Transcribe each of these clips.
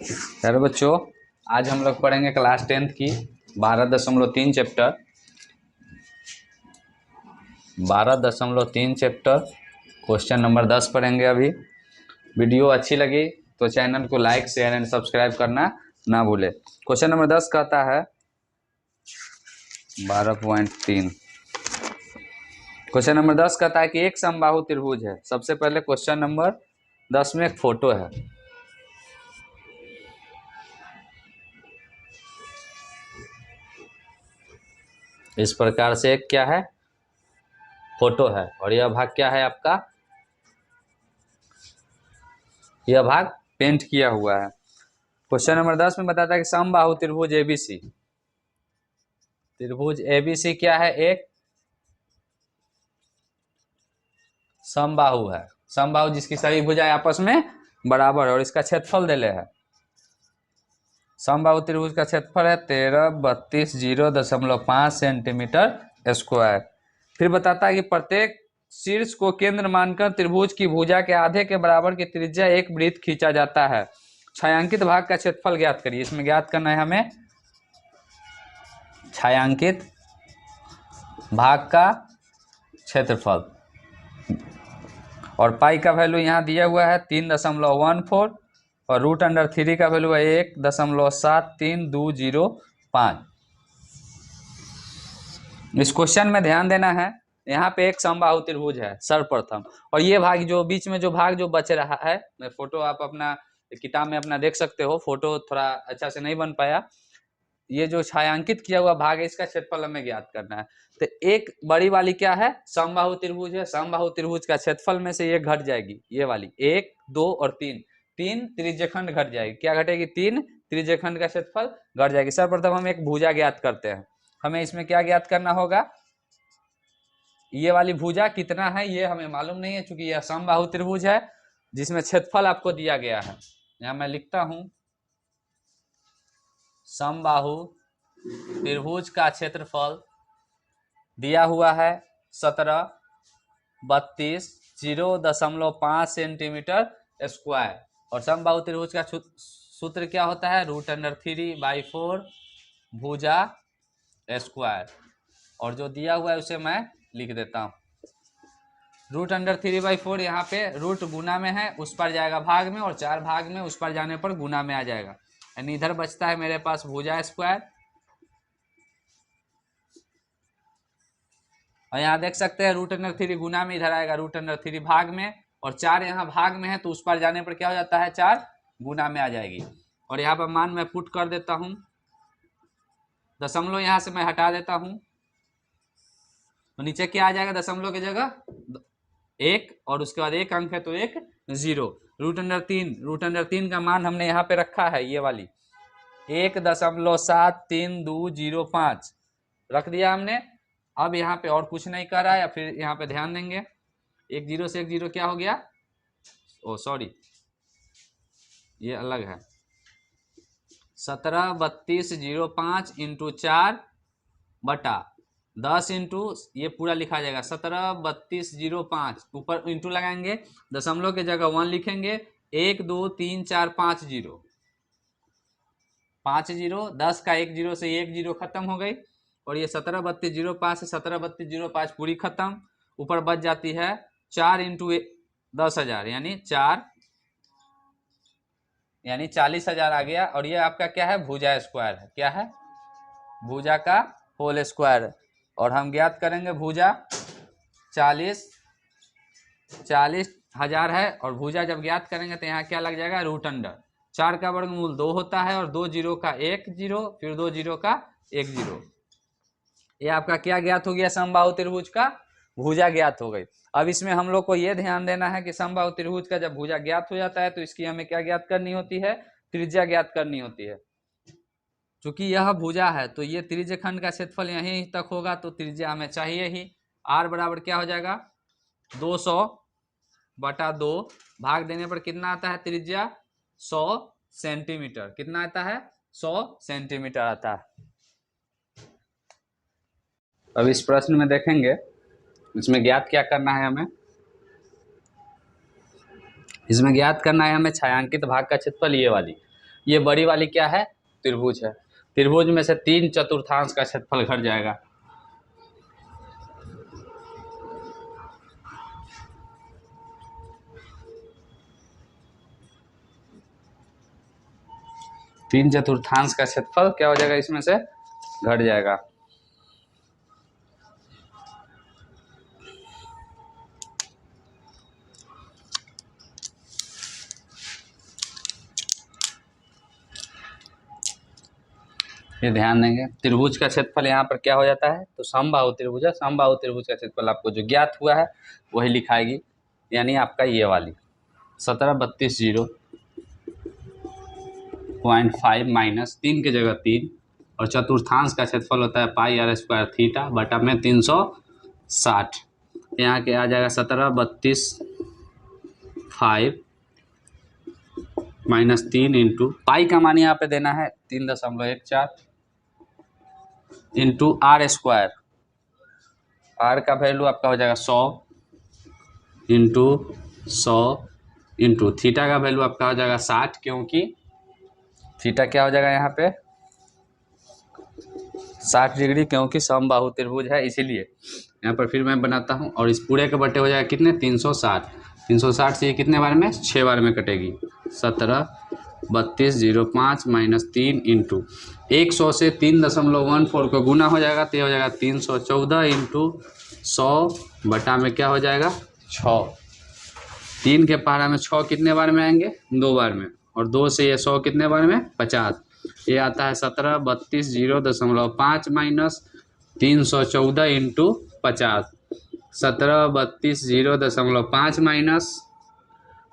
Hello बच्चों, आज हम लोग पढ़ेंगे क्लास 10th की 12.3 चैप्टर 12.3 चैप्टर क्वेश्चन नंबर 10 पढ़ेंगे। अभी वीडियो अच्छी लगी तो चैनल को लाइक शेयर एंड सब्सक्राइब करना ना भूले। क्वेश्चन नंबर 10 कहता है 12.3। क्वेश्चन नंबर 10 कहता है कि एक समबाहु त्रिभुज है। सबसे पहले क्वेश्चन नंबर 10 में एक फोटो है। इस प्रकार से एक क्या है, फोटो है, और यह भाग क्या है आपका, यह भाग पेंट किया हुआ है। क्वेश्चन नंबर 10 में बताता है कि समबाहु त्रिभुज एबीसी, त्रिभुज एबीसी क्या है, एक समबाहु है। समबाहु जिसकी सभी भुजाएं आपस में बराबर है और इसका क्षेत्रफल दिले है। समबाहु त्रिभुज का क्षेत्रफल है 1332.05 सेंटीमीटर स्क्वायर। फिर बताता है कि प्रत्येक शीर्ष को केंद्र मानकर त्रिभुज की भुजा के आधे के बराबर की त्रिज्या एक वृत्त खींचा जाता है। छायांकित भाग का क्षेत्रफल ज्ञात करिए। इसमें ज्ञात करना है हमें छायांकित भाग का क्षेत्रफल, और पाई का वैल्यू यहाँ दिया हुआ है 3.14 और √3 का वैल्यू है 1.73205। इस क्वेश्चन में ध्यान देना है, यहाँ पे एक समबाहु त्रिभुज है सर्वप्रथम, और ये भाग जो बीच में जो भाग जो बच रहा है, मैं फोटो आप अपना किताब में अपना देख सकते हो, फोटो थोड़ा अच्छा से नहीं बन पाया। ये जो छायांकित किया हुआ भाग है इसका क्षेत्रफल हमें ज्ञात करना है। तो एक बड़ी वाली क्या है, समबाहु त्रिभुज है। समबाहु त्रिभुज का क्षेत्रफल में से ये घट जाएगी, ये वाली 1, 2 और 3, 3 त्रिज्यखंड घट जाएगी। क्या घटेगी, 3 त्रिज्यखंड का क्षेत्रफल घट जाएगी। सर्वप्रथम हम एक भुजा ज्ञात करते हैं। हमें इसमें क्या ज्ञात करना होगा, ये वाली भुजा कितना है ये हमें मालूम नहीं है, चूंकि यह समबाहु त्रिभुज है जिसमें क्षेत्रफल आपको दिया गया है। यहां मैं लिखता हूं, समबाहु त्रिभुज का क्षेत्रफल दिया हुआ है 1732.05 सेंटीमीटर स्क्वायर, और समबाहु त्रिभुज का सूत्र क्या होता है, √3/4 भुजा स्क्वायर। और जो दिया हुआ है उसे मैं लिख देता हूँ। √3/4 यहाँ पे रूट गुना में है, उस पर जाएगा भाग में, और 4 भाग में उस पर जाने पर गुना में आ जाएगा। यानी इधर बचता है मेरे पास भुजा स्क्वायर, और यहाँ देख सकते हैं √3 गुना में इधर आएगा √3 भाग में, और 4 यहाँ भाग में है तो उस पर जाने पर क्या हो जाता है, 4 गुना में आ जाएगी। और यहाँ पर मान मैं पुट कर देता हूँ, दशमलव यहाँ से मैं हटा देता हूँ, तो नीचे क्या आ जाएगा, दशमलव की जगह 1, और उसके बाद एक अंक है तो एक 0। √3 का मान हमने यहाँ पे रखा है, ये वाली 1.73205 रख दिया हमने। अब यहाँ पे और कुछ नहीं कर रहा है, या फिर यहाँ पे ध्यान देंगे, एक 0 से एक 0 क्या हो गया, ओ सॉरी ये अलग है, 1732.05 इंटू 4 बटा 10 इंटू ये पूरा लिखा जाएगा 1732.05, ऊपर इंटू लगाएंगे, दशमलव की जगह 1 लिखेंगे, 1 2 3 4 5 0, 5 0, 10 का 1 0 से 1 0 खत्म हो गई, और ये 1732.05 से 1732.05 पूरी खत्म। ऊपर बच जाती है 4 इंटू 10,000 यानी 4, यानी 40,000 आ गया। और ये आपका क्या है, भुजा स्क्वायर है। क्या है, भुजा का होल स्क्वायर। और हम ज्ञात करेंगे भुजा 40,000 है, और भुजा जब ज्ञात करेंगे तो यहाँ क्या लग जाएगा, √4 का वर्गमूल 2 होता है, और 2 0 का 1 0, फिर 2 0 का 1 0। ये आपका क्या ज्ञात हो गया, समबाहु त्रिभुज का भुजा ज्ञात हो गई। अब इसमें हम लोग को ये ध्यान देना है कि समबाहु त्रिभुज का जब भुजा ज्ञात हो जाता है तो इसकी हमें क्या ज्ञात करनी होती है, त्रिज्या ज्ञात करनी होती है। चूंकि यह भुजा है तो ये त्रिज्यखंड का क्षेत्रफल यहीं तक होगा, तो त्रिज्या हमें चाहिए ही। r बराबर क्या हो जाएगा, 200/2, भाग देने पर कितना आता है त्रिज्या, 100 सेंटीमीटर। कितना आता है, 100 सेंटीमीटर आता है। अब इस प्रश्न में देखेंगे, इसमें ज्ञात क्या करना है हमें, इसमें ज्ञात करना है हमें छायांकित भाग का क्षेत्रफल, ये वाली ये बड़ी वाली क्या है, त्रिभुज है। त्रिभुज में से 3 चतुर्थांश का क्षेत्रफल घट जाएगा। तीन चतुर्थांश का क्षेत्रफल क्या हो जाएगा, इसमें से घट जाएगा। ये ध्यान देंगे, त्रिभुज का क्षेत्रफल यहाँ पर क्या हो जाता है, तो समबाहु त्रिभुज है। समबाहु त्रिभुज का क्षेत्रफल आपको जो ज्ञात हुआ है वही लिखाएगी, यानी आपका ये वाली 1732.0.5 माइनस 3 की जगह 3, और चतुर्थांश का क्षेत्रफल होता है पाई आर स्क्वायर थीटा बटा में 360। यहाँ के आ जाएगा 1732.5 माइनस 3 इंटू पाई का मान यहाँ पे देना है 3.14 इंटू आर स्क्वायर। आर का वैल्यू आपका हो जाएगा 100 इंटू 100 इंटू थीटा का वैल्यू आपका हो जाएगा 60, क्योंकि थीटा क्या हो जाएगा यहाँ पे 60 डिग्री, क्योंकि समबाहु त्रिभुज है इसीलिए। यहाँ पर फिर मैं बनाता हूँ, और इस पूरे के बटे हो जाएगा कितने 360। 360 से ये कितने बार में 6 बार में कटेगी। 1732.05 माइनस 3 इंटू 100 से 3.14 को गुना हो जाएगा, तो ये हो जाएगा 314 इंटू 100 बटा में क्या हो जाएगा 6। 3 के पहाड़ा में 6 कितने बार में आएंगे 2 बार में, और 2 से ये 100 कितने बार में 50। ये आता है 1732.05 माइनस 314 इंटू 50। 1732.05 माइनस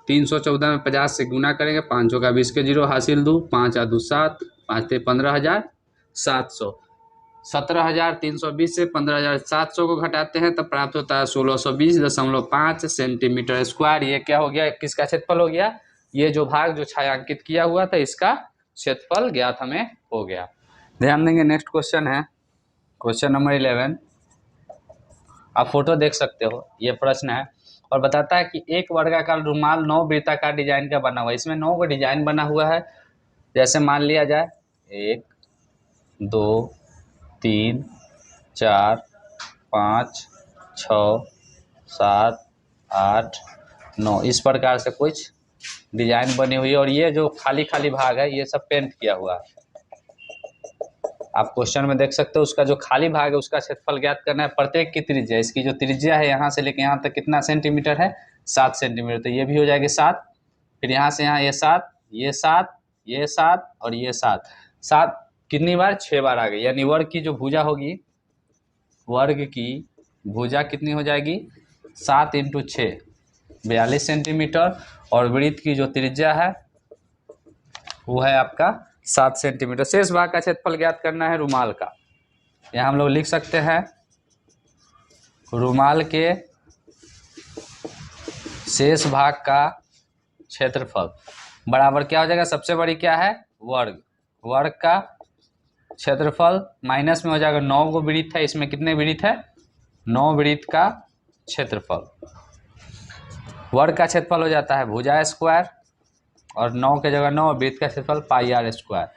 314 में 50 से गुना करेंगे, 5 का 20 के 0 हासिल 2, 5 आ 2 7, 5 थे 15,700। 17,320 से 15,700 को घटाते हैं तब प्राप्त होता है 1620.5 सेंटीमीटर स्क्वायर। ये क्या हो गया, किसका क्षेत्रफल हो गया, ये जो भाग जो छायांकित किया हुआ था इसका क्षेत्रफल ज्ञात हमें हो गया। ध्यान देंगे, नेक्स्ट क्वेश्चन है क्वेश्चन नंबर 11। आप फोटो देख सकते हो, ये प्रश्न है और बताता है कि एक वर्गाकार रुमाल 9 वृत्ताकार डिजाइन का बना हुआ है। इसमें 9 का डिजाइन बना हुआ है। जैसे मान लिया जाए 1 2 3 4 5 6 7 8 9 इस प्रकार से कुछ डिजाइन बनी हुई है, और ये जो खाली खाली भाग है ये सब पेंट किया हुआ है। आप क्वेश्चन में देख सकते हो, उसका जो खाली भाग है उसका क्षेत्रफल ज्ञात करना है। प्रत्येक की त्रिज्या, इसकी जो त्रिज्या है यहाँ से लेकर यहाँ तक कितना सेंटीमीटर है 7 सेंटीमीटर, तो ये भी हो जाएगी 7। फिर यहाँ से यहाँ ये 7, ये 7, ये 7 और ये 7। 7 कितनी बार 6 बार आ गई, यानी वर्ग की जो भुजा होगी, वर्ग की भुजा कितनी हो जाएगी 7 इंटू 6 42 सेंटीमीटर, और वृत्त की जो त्रिज्या है वो है आपका 7 सेंटीमीटर। शेष भाग का क्षेत्रफल ज्ञात करना है रुमाल का। यहाँ हम लोग लिख सकते हैं रुमाल के शेष भाग का क्षेत्रफल बराबर क्या हो जाएगा, सबसे बड़ी क्या है वर्ग, वर्ग का क्षेत्रफल माइनस में हो जाएगा 9 गो वृत्त है, इसमें कितने वृत्त है 9 वृत्त का क्षेत्रफल। वर्ग का क्षेत्रफल हो जाता है भुजा स्क्वायर, और 9 के जगह 9, वृत्त का क्षेत्रफल पाई आर स्क्वायर।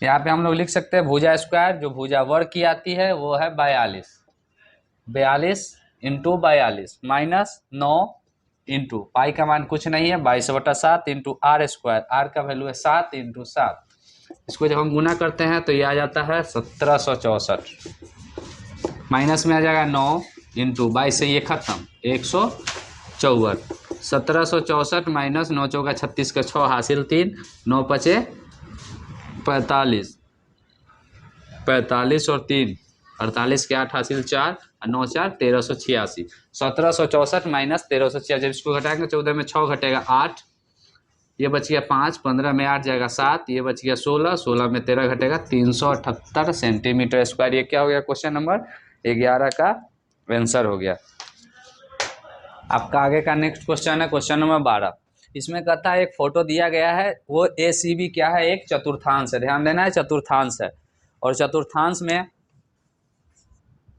यहाँ पे हम लोग लिख सकते हैं भुजा स्क्वायर, जो भुजा वर्ग की आती है वो है 42, 42 इंटू 42 माइनस 9 इंटू पाई का मान कुछ नहीं है 22/7 इंटू आर स्क्वायर, आर का वैल्यू है 7 इंटू 7। इसको जब हम गुना करते हैं तो ये आ जाता है 1764, माइनस में आ जाएगा 9 इंटू 22 से ये खत्म 154, 1764 माइनस 9 चौका 36 का 6 हासिल 3, 9 पचे 45, 45 और 3 48 के 8 हासिल 4 और 9 4 1386। 1764 माइनस 1386, जब इसको घटाएंगे 14 में 6 घटेगा 8, ये बच गया 5, 15 में 8 जाएगा 7, ये बच गया 16, 16 में 13 घटेगा 378 सेंटीमीटर स्क्वायर। ये क्या हो गया क्वेश्चन नंबर 11 का आंसर हो गया। आपका आगे का नेक्स्ट क्वेश्चन है क्वेश्चन नंबर 12। इसमें कहता है एक फोटो दिया गया है, वो ACB क्या है, एक चतुर्थांश है। ध्यान देना है चतुर्थांश है, और चतुर्थांश में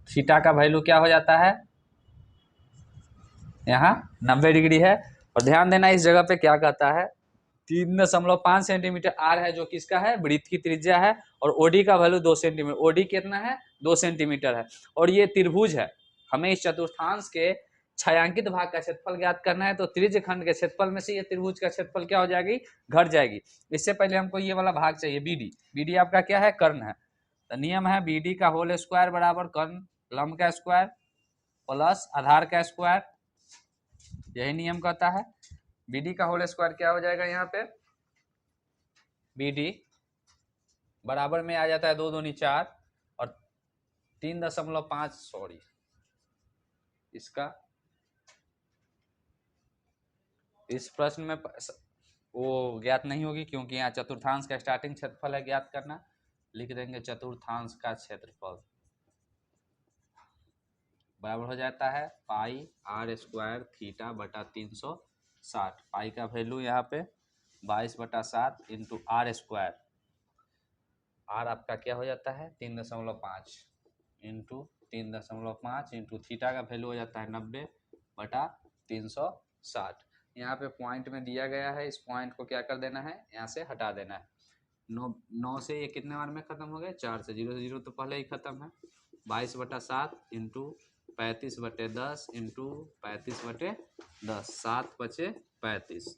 थीटा का वैल्यू क्या हो जाता है यहाँ 90 डिग्री है। और ध्यान देना इस जगह पे क्या कहता है, 3.5 सेंटीमीटर आर है जो किसका है, वृत्त की त्रिज्या है, और ओडी का वैल्यू 2 सेंटीमीटर, ओडी कितना है 2 सेंटीमीटर है, और ये त्रिभुज है। हमें इस चतुर्थांश के छायांकित भाग का क्षेत्रफल ज्ञात करना है, तो त्रिज्य खंड के क्षेत्रफल में से ये त्रिभुज का क्षेत्रफल क्या हो जाएगी, घट जाएगी। इससे पहले हमको ये वाला भाग चाहिए बीडी, बीडी आपका क्या है, कर्ण है। तो नियम है बीडी का होल स्क्वायर बराबर कर्ण लंब का स्क्वायर प्लस आधार का स्क्वायर, यही नियम कहता है। बीडी का होल स्क्वायर क्या हो जाएगा, यहाँ पे बीडी बराबर में आ जाता है 2 दूनी 4 और 3.5 सॉरी इसका इस प्रश्न में वो ज्ञात नहीं होगी क्योंकि यहाँ चतुर्थांश का स्टार्टिंग क्षेत्रफल है ज्ञात करना। लिख देंगे चतुर्थांश का क्षेत्रफल बराबर हो जाता है पाई आर स्क्वायर थीटा बटा 360। पाई का वैल्यू यहाँ पे 22/7 इंटू आर स्क्वायर, आर आपका क्या हो जाता है 3.5 इंटू 3.5 इंटू थीटा का वैल्यू हो जाता है 90/360। यहाँ पे पॉइंट में दिया गया है, इस पॉइंट को क्या कर देना है, यहाँ से हटा देना है। 9 से ये कितने बार में खत्म हो गए, 4 से, 0 से 0 तो पहले ही खत्म है। 22/7 इंटू 35/10 इंटू 35/10, 7 बचे 35,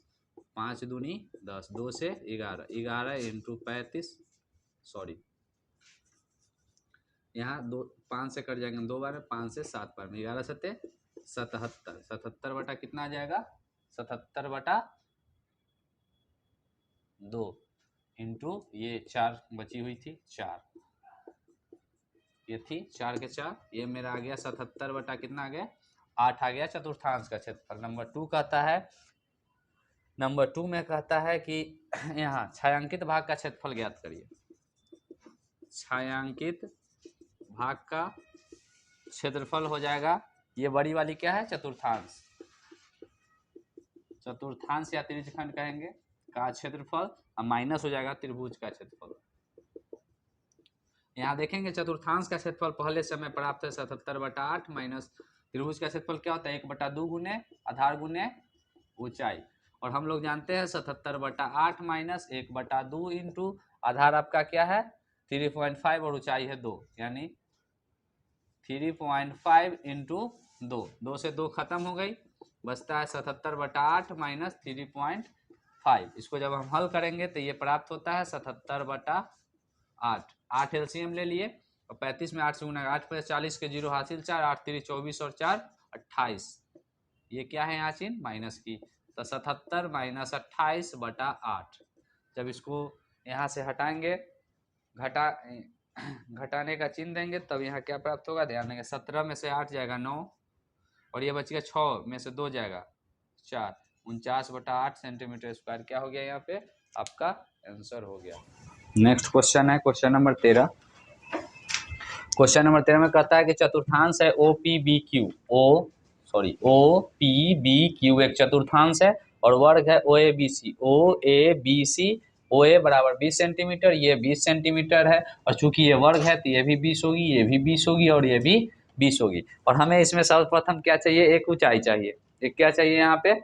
5 दूनी 10, 2 से 11, 11 इंटू 35 सॉरी यहाँ 5 से कट जाएंगे 2 बार में, 5 से 7 बार में, 11 सत्ते 77, 77 बटा कितना आ जाएगा 77/2 इंटू ये 4 बची हुई थी 4, ये थी 4 के 4, ये मेरा आ गया 77 बटा कितना आ गया 8 आ गया चतुर्थांश का क्षेत्रफल। नंबर 2 कहता है, नंबर 2 में कहता है कि यहाँ छायांकित भाग का क्षेत्रफल ज्ञात करिए। छायांकित भाग का क्षेत्रफल हो जाएगा, ये बड़ी वाली क्या है चतुर्थांश, चतुर्थांश या त्रिज्यखंड कहेंगे का क्षेत्रफल, अब माइनस हो जाएगा त्रिभुज का क्षेत्रफल। यहाँ देखेंगे चतुर्थांश का क्षेत्रफल पहले से हमें प्राप्त है 77/8 माइनस त्रिभुज का क्षेत्रफल क्या होता है 1/2 गुने आधार गुने ऊंचाई, और हम लोग जानते हैं 77/8 माइनस 1/2 इंटू आधार आपका क्या है 3.5 और ऊंचाई है 2, यानी 3.5 इंटू 2 से 2 खत्म हो गई, बचता है 77/8 माइनस 3.5। इसको जब हम हल करेंगे तो ये प्राप्त होता है 77/8, 8 एलसीएम ले लिए और 35 में 8 से गुना 8 पर 40 के 0 हासिल 4, 8 3 24 और 4 28, ये क्या है यहाँ चिन्ह माइनस की, तो 77 माइनस 28/8। जब इसको यहाँ से हटाएंगे घटाने का चिन्ह देंगे तब यहाँ क्या प्राप्त होगा, ध्यान देंगे 17 में से 8 जाएगा 9 और ये बच गया 6 में से 2 जाएगा 4, 49/8 सेंटीमीटर स्क्वायर क्या हो गया यहाँ पे आपका आंसर हो गया। नेक्स्ट क्वेश्चन है क्वेश्चन नंबर 13। क्वेश्चन नंबर 13 में कहता है कि चतुर्थांश है OPBQ, OPBQ एक चतुर्थांश है और वर्ग है OABC OA बराबर 20 सेंटीमीटर, ये 20 सेंटीमीटर है, और चूंकि ये वर्ग है तो ये भी 20 होगी, ये भी 20 होगी और ये भी 20 होगी। और हमें इसमें सर्वप्रथम क्या चाहिए, एक ऊंचाई चाहिए, एक क्या चाहिए यहाँ पे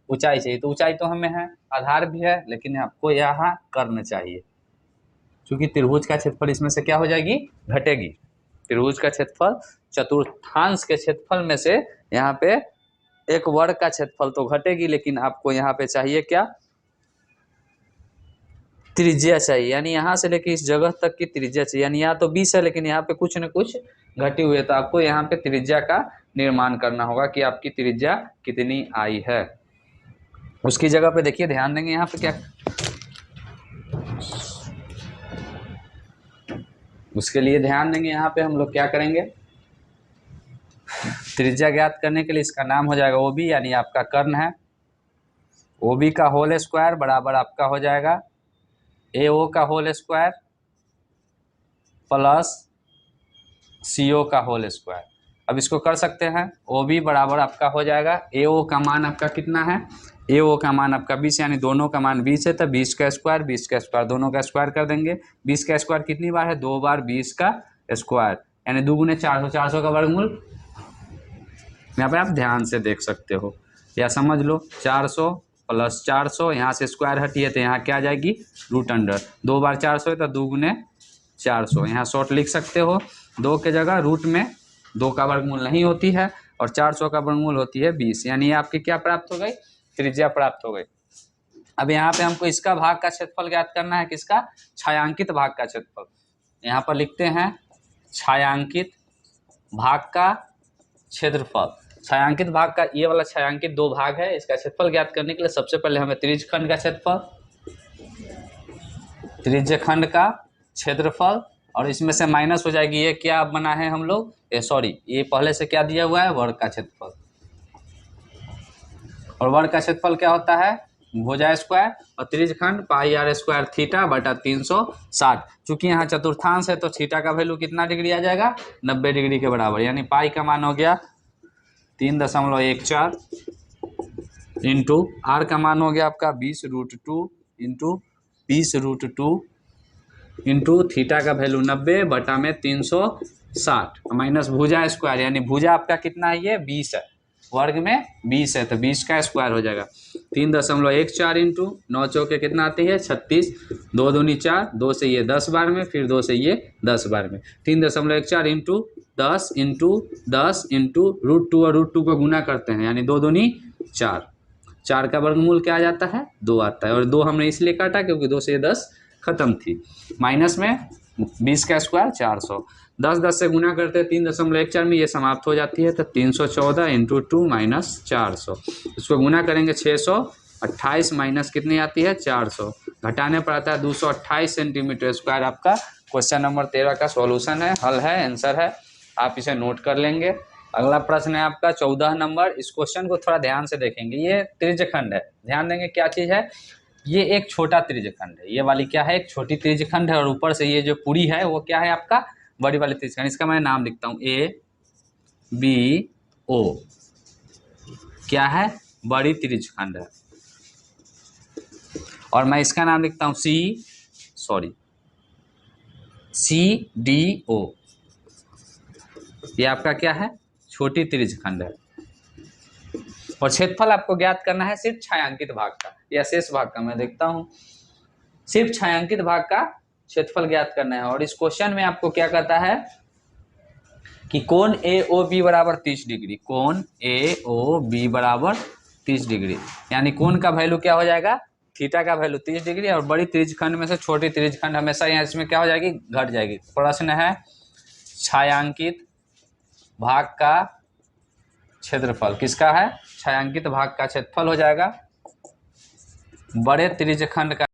ऊंचाई चाहिए। तो ऊंचाई तो हमें है, आधार भी है, लेकिन आपको यहाँ कर्ण चाहिए, क्योंकि त्रिभुज का क्षेत्रफल इसमें से क्या हो जाएगी घटेगी। त्रिभुज का क्षेत्रफल चतुर्थांश के क्षेत्रफल में से यहाँ पे एक वर्ग का क्षेत्रफल तो घटेगी, लेकिन आपको यहाँ पे चाहिए क्या त्रिज्या चाहिए, यानी यहाँ से लेके इस जगह तक की त्रिज्या चाहिए। यानी यहाँ तो 20 है लेकिन यहाँ पे कुछ न कुछ घटी हुई है, तो आपको यहाँ पे त्रिज्या का निर्माण करना होगा कि आपकी त्रिज्या कितनी आई है। उसकी जगह पे देखिए ध्यान देंगे यहाँ पे क्या, उसके लिए ध्यान देंगे यहाँ पे हम लोग क्या करेंगे, त्रिज्या ज्ञात करने के लिए इसका नाम हो जाएगा OB, यानी आपका कर्ण है। OB का होल स्क्वायर बराबर आपका हो जाएगा AO का होल स्क्वायर प्लस CO का होल स्क्वायर। अब इसको कर सकते हैं, OB बराबर आपका हो जाएगा, AO का मान आपका कितना है, AO का मान आपका 20, यानी दोनों का मान 20 है, तो 20 का स्क्वायर दोनों का स्क्वायर कर देंगे। 20 का स्क्वायर कितनी बार है, 2 बार 20 का स्क्वायर, यानी 2 गुने 400, 400 का वर्गमूल यहाँ पे आप ध्यान से देख सकते हो या समझ लो, 400 प्लस 400, यहाँ से स्क्वायर हटी है तो यहाँ क्या आ जाएगी रूट अंडर, 2 बार 400 है तो 2 गुने 400, यहाँ शॉर्ट लिख सकते हो 2 के जगह रूट में 2 का वर्गमूल नहीं होती है और 400 का वर्गमूल होती है 20, यानी ये आपकी क्या प्राप्त हो गई, त्रिज्या प्राप्त हो गई। अब यहाँ पे हमको इसका भाग का क्षेत्रफल ज्ञात करना है, किसका, छायांकित भाग का क्षेत्रफल। यहाँ पर लिखते हैं छायांकित भाग का क्षेत्रफल। छायांकित भाग का ये वाला छायांकित 2 भाग है, इसका क्षेत्रफल ज्ञात करने के लिए सबसे पहले हमें त्रिज्यखंड का क्षेत्रफल, त्रिज्यखंड का क्षेत्रफल, और इसमें से माइनस हो जाएगी ये क्या बना है हम लोग, ये पहले से क्या दिया हुआ है, वर्ग का क्षेत्रफल। और वर्ग का क्षेत्रफल क्या होता है, भुजा स्क्वायर, और त्रिज्यखंड पाई आर स्क्वायर थीटा बटा 360। चूंकि यहाँ चतुर्थांश है तो थीटा का वैल्यू कितना डिग्री आ जाएगा, 90 डिग्री के बराबर, यानी पाई का मान हो गया 3.14 इंटू आर का मान हो गया आपका 20√2 इंटू 20√2 इंटू थीटा का वैल्यू 90 बटा में 360 माइनस भुजा स्क्वायर, यानी भुजा आपका कितना है, ये 20 है, वर्ग में 20 है तो 20 का स्क्वायर हो जाएगा। 3.14 इंटू 9 चौके कितना आती है 36, 2 दूनी 4, 2 से ये 10 बार में, फिर 2 से ये 10 बार में, 3.14 इंटू 10 इंटू 10 इंटू √2 और √2 को गुना करते हैं, यानी 2 दूनी 4, 4 का वर्गमूल क्या आ जाता है 2 आता है, और 2 हमने इसलिए काटा क्योंकि 2 से ये 10 खत्म थी, माइनस में 20 का स्क्वायर 400, 10 से गुना करते हैं 3.14 में, ये समाप्त हो जाती है तो 314 इंटू 2 माइनस 400, इसको गुना करेंगे 628 माइनस कितनी आती है 400, घटाने पर आता है 228 सेंटीमीटर स्क्वायर। आपका क्वेश्चन नंबर 13 का सॉल्यूशन है, हल है, आंसर है, आप इसे नोट कर लेंगे। अगला प्रश्न है आपका 14 नंबर। इस क्वेश्चन को थोड़ा ध्यान से देखेंगे, ये त्रिज्यखंड है, ध्यान देंगे क्या चीज़ है, ये एक छोटा त्रिज्यखंड है, ये वाली क्या है, एक छोटी त्रिज्यखंड है, और ऊपर से ये जो पूरी है वो क्या है आपका बड़ी वाली त्रिज्यखंड। इसका मैं नाम लिखता हूँ ABO, क्या है, बड़ी त्रिज्यखंड है, और मैं इसका नाम लिखता हूँ CDO, ये आपका क्या है, छोटी त्रिज्यखंड है। और क्षेत्रफल आपको ज्ञात करना है सिर्फ छायांकित भाग का या शेष भाग का, मैं देखता हूं, सिर्फ छायांकित भाग का क्षेत्रफल ज्ञात करना है। और इस क्वेश्चन में आपको क्या कहता है कि कोण AOB बराबर 30 डिग्री, कोण AOB बराबर 30 डिग्री, यानी कोण का वैल्यू क्या हो जाएगा, थीटा का वैल्यू 30 डिग्री, और बड़ी त्रिज्यखंड में से छोटी त्रिज्यखंड हमेशा यहाँ इसमें क्या हो जाएगी, घट जाएगी। प्रश्न है छायांकित भाग का क्षेत्रफल, किसका है, छायांकित भाग का क्षेत्रफल हो जाएगा बड़े त्रिज्यखंड का